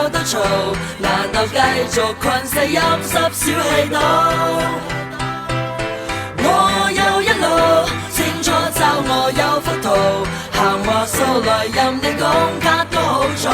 有得嘈，難道繼續困死陰濕小氣度？我有一路，清楚就我有幅圖，行話數來任你講卡都好做。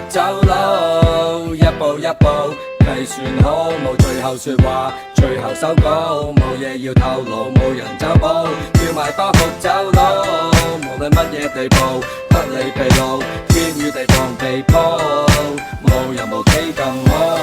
走佬，一步一步計算好，冇最後說話，最後收稿，冇嘢要透露，冇人走寶，跳埋包袱走佬，無論乜嘢地步，不理疲勞，天與地防地鋪，冇人無幾咁好。